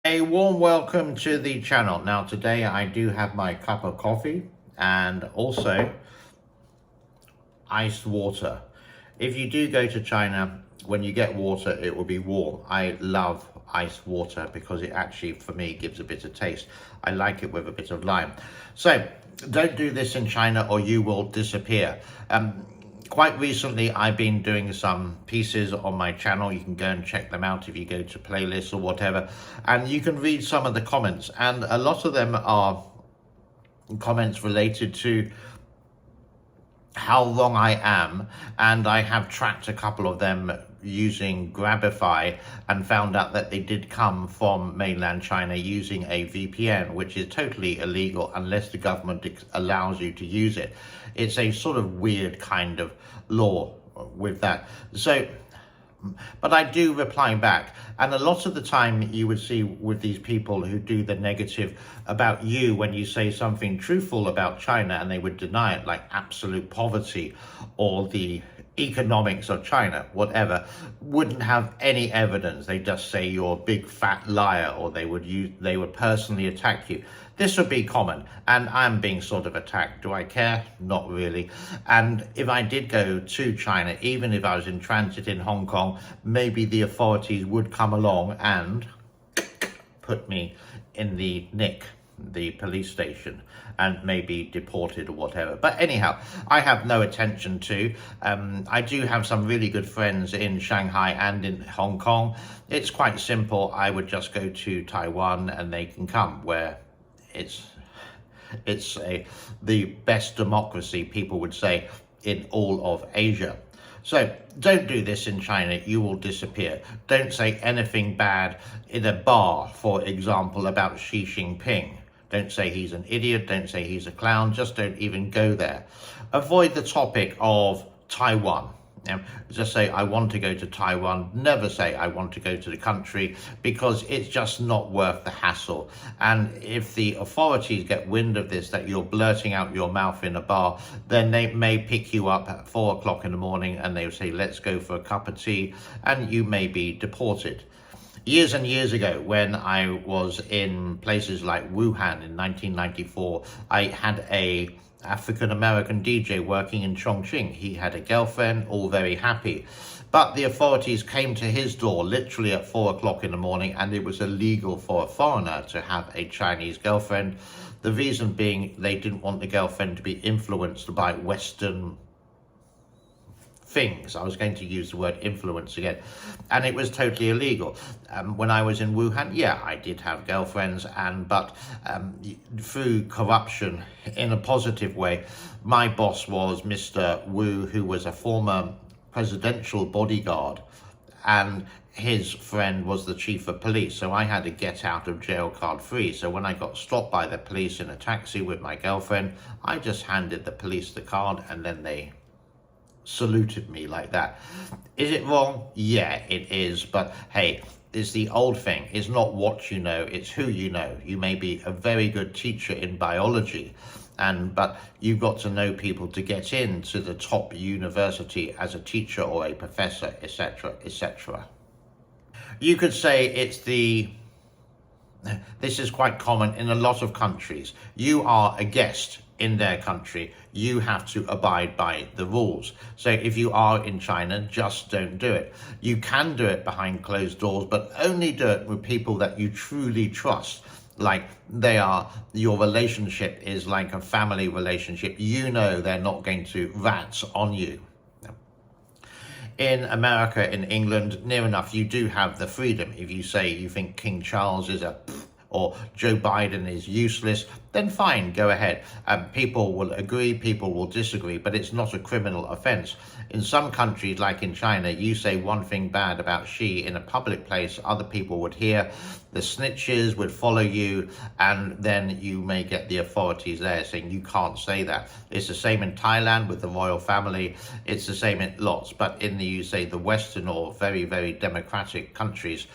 A warm welcome to the channel. Now today I do have my cup of coffee and also iced water. If you do go to China, when you get water, it will be warm. I love iced water because it actually, for me, gives a bit of taste. I like it with a bit of lime. So don't do this in China or you will disappear. Quite recently, I've been doing some pieces on my channel. You can go and check them out if you go to playlists or whatever. And you can read some of the comments. And a lot of them are comments related to how wrong I am, and I have tracked a couple of them using Grabify and found out that they did come from mainland China using a VPN, which is totally illegal unless the government allows you to use it. It's a sort of weird kind of law with that. So but I do reply back, and a lot of the time you would see with these people who do the negative about you when you say something truthful about China, and they would deny it, like absolute poverty or the economics of China, whatever, wouldn't have any evidence. They just say you're a big fat liar, or they would personally attack you. This would be common, and I'm being sort of attacked. Do I care? Not really. And if I did go to China, even if I was in transit in Hong Kong, maybe the authorities would come along and put me in the nick, the police station, and maybe deported or whatever. But anyhow, I have no attention to. I do have some really good friends in Shanghai and in Hong Kong. It's quite simple. I would just go to Taiwan and they can come, where it's the best democracy, people would say, in all of Asia. So don't do this in China, you will disappear. Don't say anything bad in a bar, for example, about Xi Jinping. Don't say he's an idiot, don't say he's a clown, just don't even go there. Avoid the topic of Taiwan. Just say, I want to go to Taiwan. Never say, I want to go to the country, because it's just not worth the hassle. And if the authorities get wind of this, that you're blurting out your mouth in a bar, then they may pick you up at 4 o'clock in the morning and they'll say, let's go for a cup of tea, and you may be deported. Years and years ago, when I was in places like Wuhan in 1994, I had a African-American DJ working in Chongqing. He had a girlfriend, all very happy. But the authorities came to his door literally at 4 o'clock in the morning, and it was illegal for a foreigner to have a Chinese girlfriend. The reason being they didn't want the girlfriend to be influenced by Western things. I was going to use the word influence again, and it was totally illegal. When I was in Wuhan, yeah, I did have girlfriends, but through corruption in a positive way, my boss was Mr. Wu, who was a former presidential bodyguard, and his friend was the chief of police. So I had a get out of jail card free. So when I got stopped by the police in a taxi with my girlfriend, I just handed the police the card, and then they saluted me like that. Is it wrong? Yeah, it is. But hey, it's the old thing. It's not what you know, it's who you know. You may be a very good teacher in biology, but you've got to know people to get into the top university as a teacher or a professor, etc., etc. You could say this is quite common in a lot of countries. You are a guest in their country, you have to abide by the rules. So if you are in China, just don't do it. You can do it behind closed doors, but only do it with people that you truly trust. Like your relationship is like a family relationship. You know they're not going to rat on you. In America, in England, near enough, you do have the freedom. If you say you think King Charles is or Joe Biden is useless, then fine, go ahead. People will agree, people will disagree, but it's not a criminal offense. In some countries, like in China, you say one thing bad about Xi in a public place, other people would hear, the snitches would follow you, and then you may get the authorities there saying you can't say that. It's the same in Thailand with the royal family. It's the same in lots, but in you say the Western or very, very democratic countries,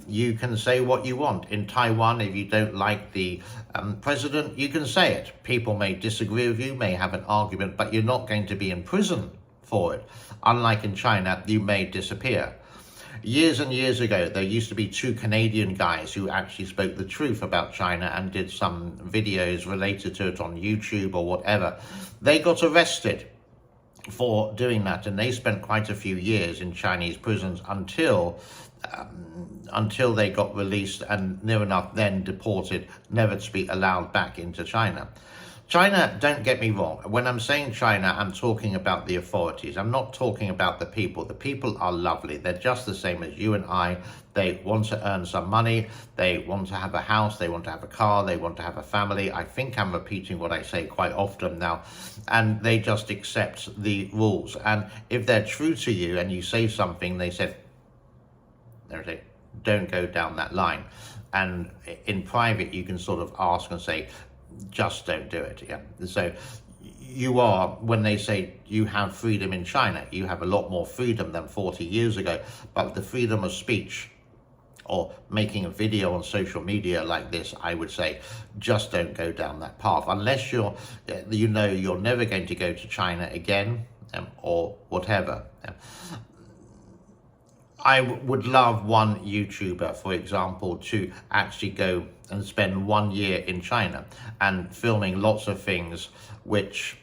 you can say what you want. In Taiwan, if you don't like the president, you can say it. People may disagree with you, may have an argument, but you're not going to be in prison for it. Unlike in China, you may disappear. Years and years ago, there used to be two Canadian guys who actually spoke the truth about China and did some videos related to it on YouTube or whatever. They got arrested for doing that, and they spent quite a few years in Chinese prisons until they got released and near enough then deported, never to be allowed back into China. China, don't get me wrong, when I'm saying China, I'm talking about the authorities. I'm not talking about the people. The people are lovely. They're just the same as you and I. They want to earn some money. They want to have a house. They want to have a car. They want to have a family. I think I'm repeating what I say quite often now. And they just accept the rules. And if they're true to you and you say something, they say, don't go down that line. And in private, you can sort of ask and say, just don't do it. Yeah. So you are, when they say you have freedom in China, you have a lot more freedom than 40 years ago, but the freedom of speech or making a video on social media like this, I would say, just don't go down that path unless you're never going to go to China again, or whatever. I would love one YouTuber, for example, to actually go and spend 1 year in China and filming lots of things which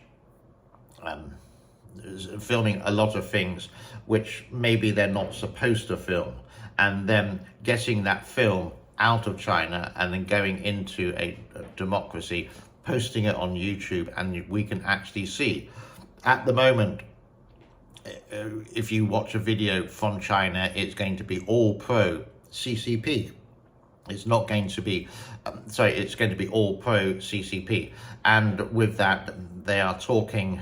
maybe they're not supposed to film, and then getting that film out of China and then going into a democracy, posting it on YouTube, and we can actually see. At the moment, if you watch a video from China, it's going to be all pro CCP. It's not going to be, it's going to be all pro CCP. And with that, they are talking,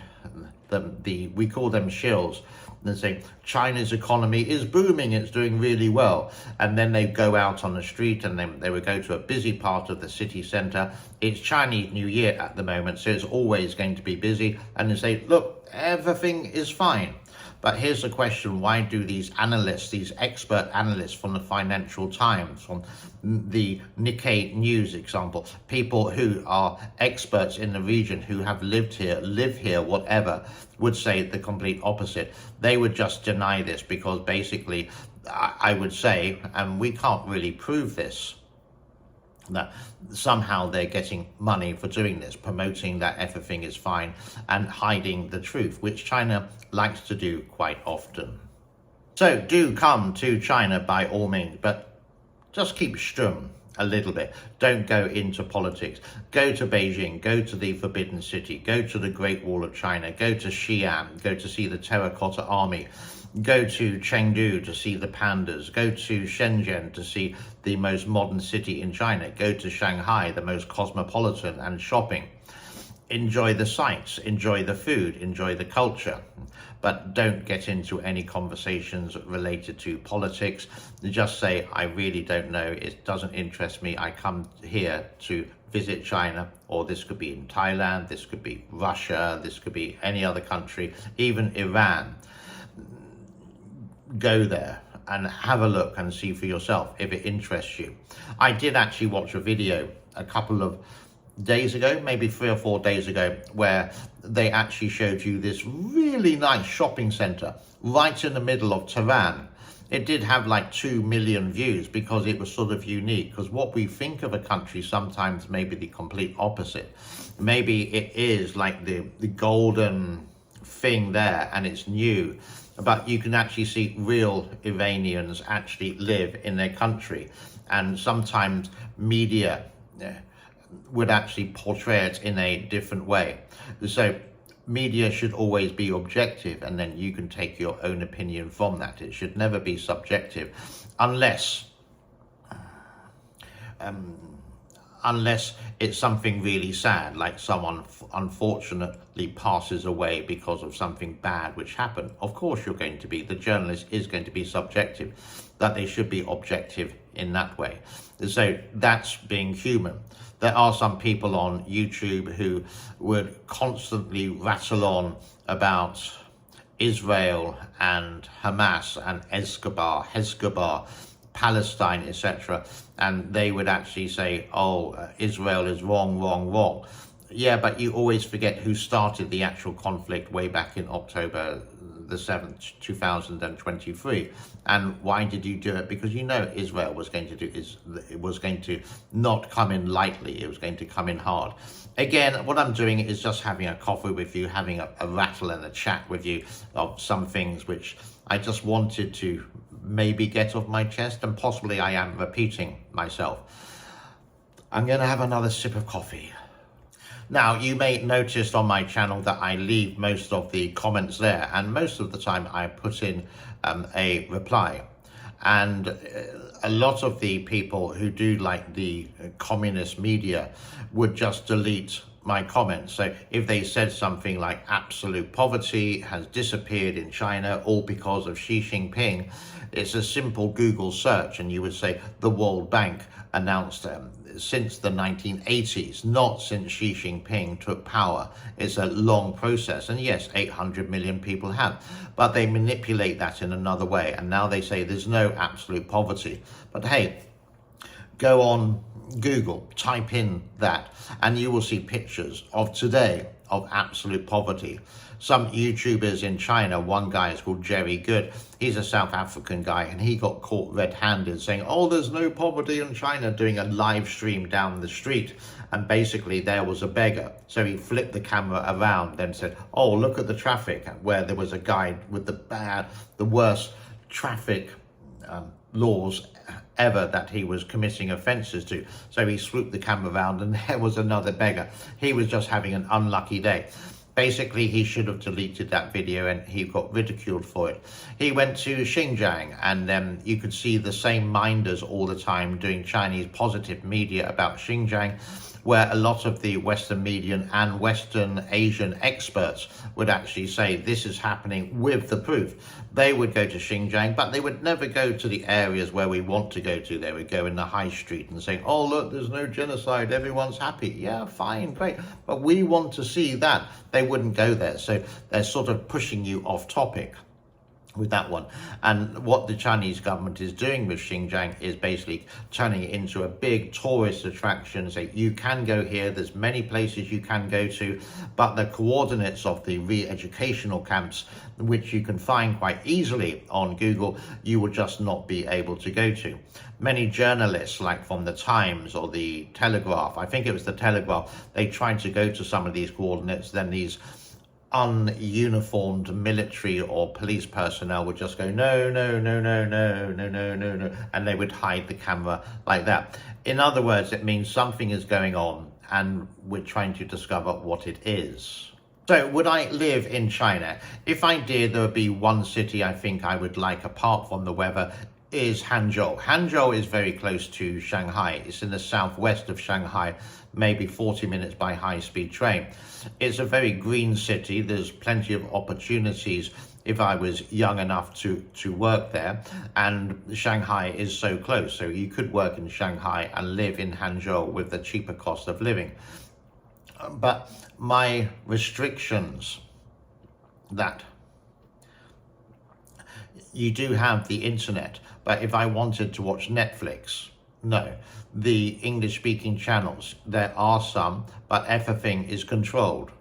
we call them shills. They're saying China's economy is booming, it's doing really well. And then they go out on the street and then they would go to a busy part of the city center. It's Chinese New Year at the moment, so it's always going to be busy. And they say, look, everything is fine. But here's the question, why do these analysts, these expert analysts from the Financial Times, from the Nikkei News example, people who are experts in the region, who have lived here, live here, whatever, would say the complete opposite? They would just deny this because basically, I would say, and we can't really prove this, that somehow they're getting money for doing this, promoting that everything is fine and hiding the truth, which China likes to do quite often. So do come to China by all means, but just keep stum a little bit. Don't go into politics. Go to Beijing, go to the Forbidden City, go to the Great Wall of China, go to Xi'an, go to see the Terracotta Army, go to Chengdu to see the pandas, go to Shenzhen to see the most modern city in China, go to Shanghai, the most cosmopolitan, and shopping. Enjoy the sights, enjoy the food, enjoy the culture, but don't get into any conversations related to politics. Just say, I really don't know, it doesn't interest me, I come here to visit China, or this could be in Thailand, this could be Russia, this could be any other country, even Iran. Go there and have a look and see for yourself if it interests you. I did actually watch a video a couple of days ago, maybe 3 or 4 days ago, where they actually showed you this really nice shopping center right in the middle of Tehran. It did have like 2 million views because it was sort of unique, because what we think of a country sometimes may be the complete opposite. Maybe it is like the golden thing there and it's new, but you can actually see real Iranians actually live in their country, and sometimes media would actually portray it in a different way. So media should always be objective, and then you can take your own opinion from that. It should never be subjective, unless it's something really sad, like someone unfortunately passes away because of something bad which happened. Of course the journalist is going to be subjective, that they should be objective in that way. So that's being human. There are some people on YouTube who would constantly rattle on about Israel and Hamas and Hezbollah, Palestine, etc. And they would actually say, Israel is wrong. Yeah, but you always forget who started the actual conflict way back in October the 7th, 2023. And why did you do it? Because you know Israel was going to it was going to not come in lightly. It was going to come in hard. Again, what I'm doing is just having a coffee with you, having a rattle and a chat with you of some things which I just wanted to maybe get off my chest, and possibly I am repeating myself. I'm going to have another sip of coffee. Now, you may notice on my channel that I leave most of the comments there, and most of the time I put in a reply. And a lot of the people who do like the communist media would just delete my comments. So if they said something like absolute poverty has disappeared in China all because of Xi Jinping, it's a simple Google search and you would say the World Bank announced since the 1980s, not since Xi Jinping took power. It's a long process, and yes, 800 million people have, but they manipulate that in another way, and now they say there's no absolute poverty. But hey, go on Google, type in that, and you will see pictures of today of absolute poverty. Some YouTubers in China, one guy is called Jerry Good, he's a South African guy, and he got caught red-handed saying, oh, there's no poverty in China, doing a live stream down the street, and basically there was a beggar. So he flipped the camera around and said, oh, look at the traffic, where there was a guy with the worst traffic laws ever that he was committing offences to. So he swooped the camera around and there was another beggar. He was just having an unlucky day. Basically, he should have deleted that video and he got ridiculed for it. He went to Xinjiang and you could see the same minders all the time doing Chinese positive media about Xinjiang, where a lot of the Western media and Western Asian experts would actually say this is happening with the proof. They would go to Xinjiang, but they would never go to the areas where we want to go to. They would go in the high street and say, oh, look, there's no genocide, everyone's happy. Yeah, fine, great. But we want to see that. They wouldn't go there. So they're sort of pushing you off topic with that one. And what the Chinese government is doing with Xinjiang is basically turning it into a big tourist attraction. So you can go here, there's many places you can go to, but the coordinates of the re-educational camps, which you can find quite easily on Google, you will just not be able to go to. Many journalists, like from the Times or the Telegraph, I think it was the Telegraph, they tried to go to some of these coordinates, then these ununiformed military or police personnel would just go, no, no, no, no, no, no, no, no, no, and they would hide the camera like that. In other words, it means something is going on and we're trying to discover what it is. So would I live in China? If I did, there would be one city I think I would like apart from the weather, is Hangzhou. Hangzhou is very close to Shanghai. It's in the southwest of Shanghai, maybe 40 minutes by high-speed train. It's a very green city. There's plenty of opportunities if I was young enough to work there. And Shanghai is so close. So you could work in Shanghai and live in Hangzhou with the cheaper cost of living. But my restrictions that you do have the internet, but if I wanted to watch Netflix, no. The English-speaking channels, there are some, but everything is controlled.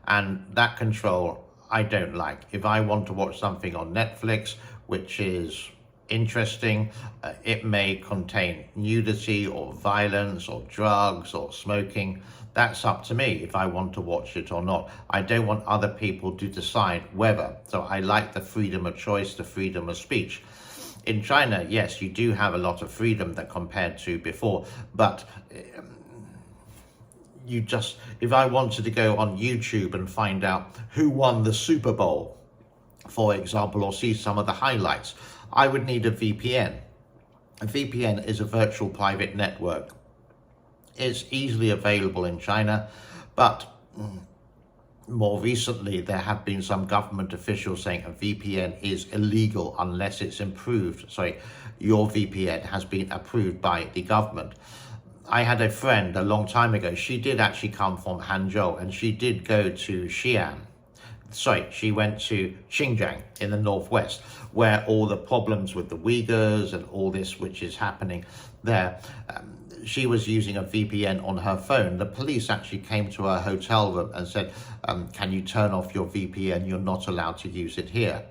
And that control I don't like. If I want to watch something on Netflix, which is interesting, it may contain nudity or violence or drugs or smoking. That's up to me if I want to watch it or not. I don't want other people to decide whether. So I like the freedom of choice, the freedom of speech. In China, yes, you do have a lot of freedom that compared to before, but if I wanted to go on YouTube and find out who won the Super Bowl, for example, or see some of the highlights, I would need a VPN. A VPN is a virtual private network. It's easily available in China, but more recently there have been some government officials saying a VPN is illegal unless it's approved. Sorry, your VPN has been approved by the government. I had a friend a long time ago, she did actually come from Hangzhou and she did go to Xi'an. Sorry, she went to Xinjiang in the northwest, where all the problems with the Uyghurs and all this which is happening there. She was using a VPN on her phone. The police actually came to her hotel room and said, can you turn off your VPN? You're not allowed to use it here.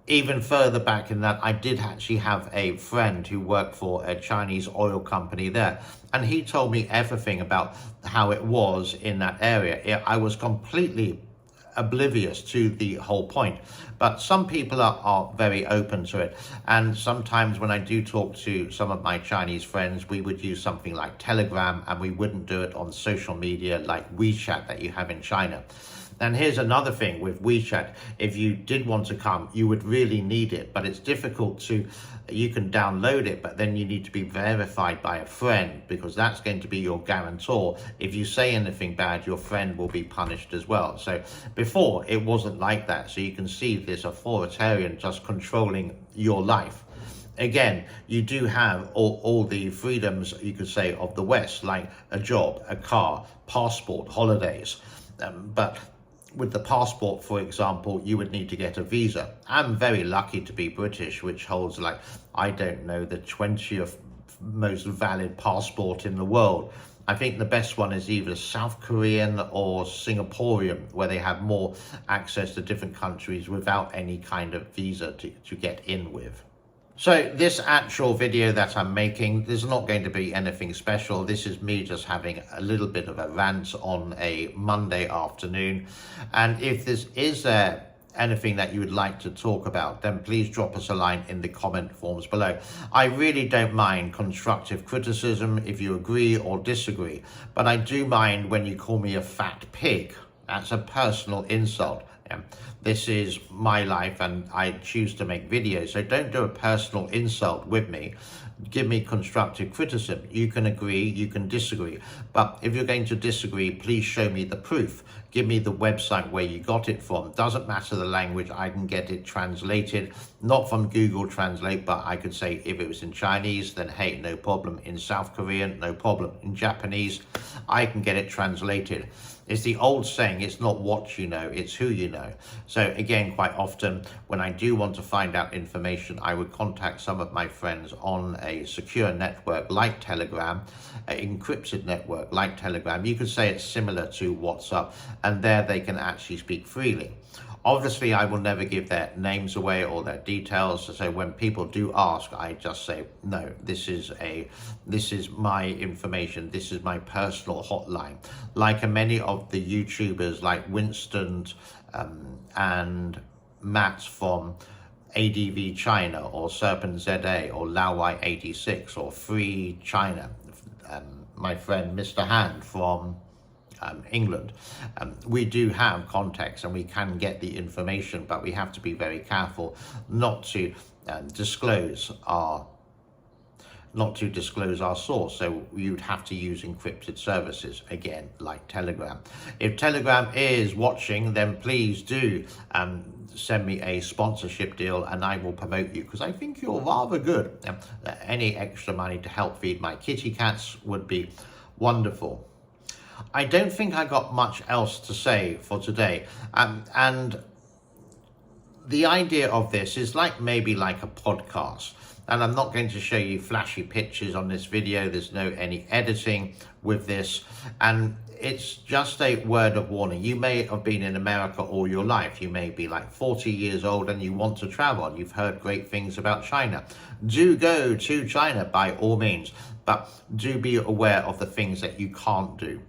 even further back in that, I did actually have a friend who worked for a Chinese oil company there, and he told me everything about how it was in that area. I was completely oblivious to the whole point, but some people are very open to it, and sometimes when I do talk to some of my Chinese friends, we would use something like Telegram, and we wouldn't do it on social media like WeChat that you have in China. And here's another thing with WeChat. If you did want to come, you would really need it, but it's difficult to, you can download it, but then you need to be verified by a friend, because that's going to be your guarantor. If you say anything bad, your friend will be punished as well. So before, it wasn't like that. So you can see this authoritarian just controlling your life. Again, you do have all the freedoms, you could say, of the West, like a job, a car, passport, holidays. But with the passport, for example, you would need to get a visa. I'm very lucky to be British, which holds, like, I don't know, the 20th most valid passport in the world. I think the best one is either South Korean or Singaporean, where they have more access to different countries without any kind of visa to get in with. So this actual video that I'm making, there's not going to be anything special. This is me just having a little bit of a rant on a Monday afternoon. And if this is anything that you would like to talk about, then please drop us a line in the comment forms below. I really don't mind constructive criticism if you agree or disagree, but I do mind when you call me a fat pig. That's a personal insult. This is my life and I choose to make videos, so don't do a personal insult with me. Give me constructive criticism. You can agree, you can disagree, but if you're going to disagree, please show me the proof. Give me the website where you got it from. Doesn't matter the language, I can get it translated, not from Google Translate, but I could say if it was in Chinese, then hey, no problem. In South Korean, no problem. In Japanese, I can get it translated. It's the old saying, it's not what you know, it's who you know. So again, quite often when I do want to find out information, I would contact some of my friends on a secure network like Telegram, an encrypted network like Telegram. You could say it's similar to WhatsApp, and there they can actually speak freely. Obviously, I will never give their names away or their details. So when people do ask, I just say, no, this is my information. This is my personal hotline. Like many of the YouTubers like Winston and Matt from ADV China or Serpent ZA or Laowai86 or Free China. My friend Mr. Han from England. We do have contacts and we can get the information, but we have to be very careful not to disclose our source. So you'd have to use encrypted services, again, like Telegram. If Telegram is watching, then please do send me a sponsorship deal and I will promote you, because I think you're rather good. Any extra money to help feed my kitty cats would be wonderful. I don't think I got much else to say for today. And the idea of this is maybe like a podcast. And I'm not going to show you flashy pictures on this video. There's no any editing with this. And it's just a word of warning. You may have been in America all your life. You may be like 40 years old and you want to travel and you've heard great things about China. Do go to China by all means, but do be aware of the things that you can't do.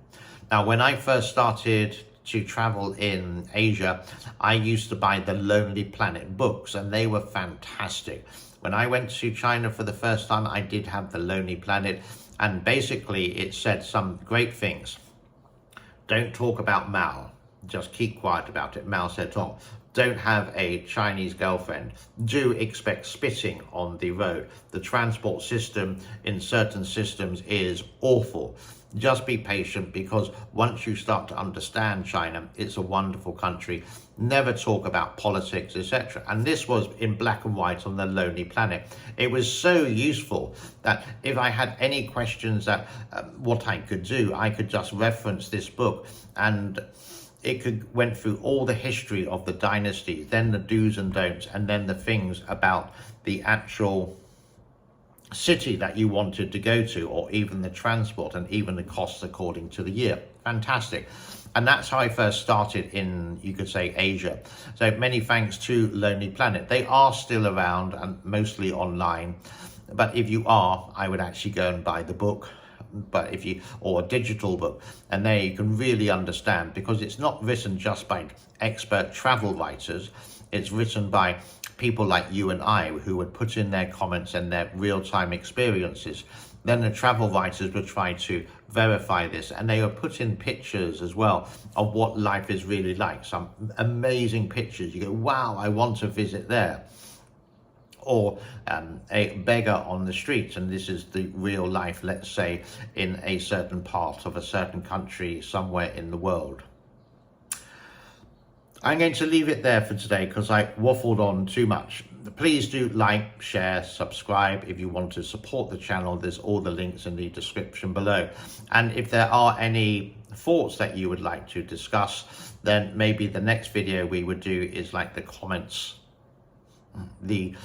Now, when I first started to travel in Asia, I used to buy the Lonely Planet books, and they were fantastic. When I went to China for the first time, I did have the Lonely Planet, and basically it said some great things. Don't talk about Mao. Just keep quiet about it. Mao Zedong. Don't have a Chinese girlfriend. Do expect spitting on the road. The transport system in certain systems is awful. Just be patient, because once you start to understand China, it's a wonderful country. Never talk about politics, etc. And this was in black and white on the Lonely Planet. It was so useful that if I had any questions that what I could do, I could just reference this book, and it went through all the history of the dynasties, then the do's and don'ts, and then the things about the actual city that you wanted to go to, or even the transport, and even the costs according to the year. Fantastic. And that's how I first started in, you could say, Asia. So many thanks to Lonely Planet. They are still around and mostly online. But if you are, I would actually go and buy the book. But if you, or a digital book, and there you can really understand, because it's not written just by expert travel writers. It's written by people like you and I, who would put in their comments and their real-time experiences. Then the travel writers would try to verify this, and they would put in pictures as well of what life is really like. Some amazing pictures. You go, wow, I want to visit there. Or a beggar on the streets, and this is the real life, let's say, in a certain part of a certain country somewhere in the world. I'm going to leave it there for today because I waffled on too much. Please do like, share, subscribe. If you want to support the channel, there's all the links in the description below. And if there are any thoughts that you would like to discuss, then maybe the next video we would do is like the comments, the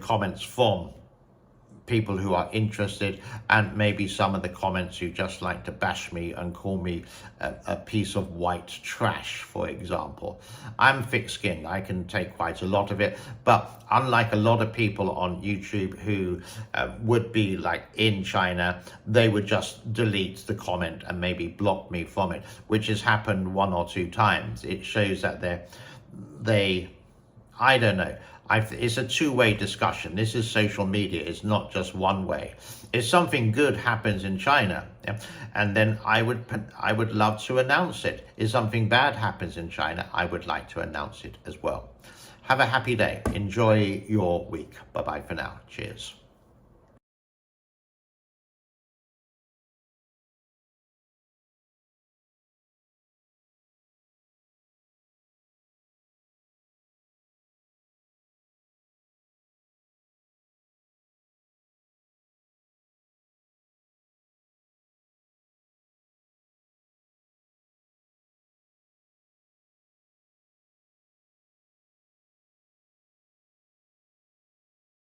comments from people who are interested, and maybe some of the comments who just like to bash me and call me a piece of white trash, for example. I'm thick-skinned, I can take quite a lot of it, but unlike a lot of people on YouTube who would be like in China, they would just delete the comment and maybe block me from it, which has happened 1 or 2 times. It shows that I don't know. It's a two-way discussion. This is social media. It's not just one way. If something good happens in China, and then I would love to announce it. If something bad happens in China, I would like to announce it as well. Have a happy day. Enjoy your week. Bye-bye for now. Cheers.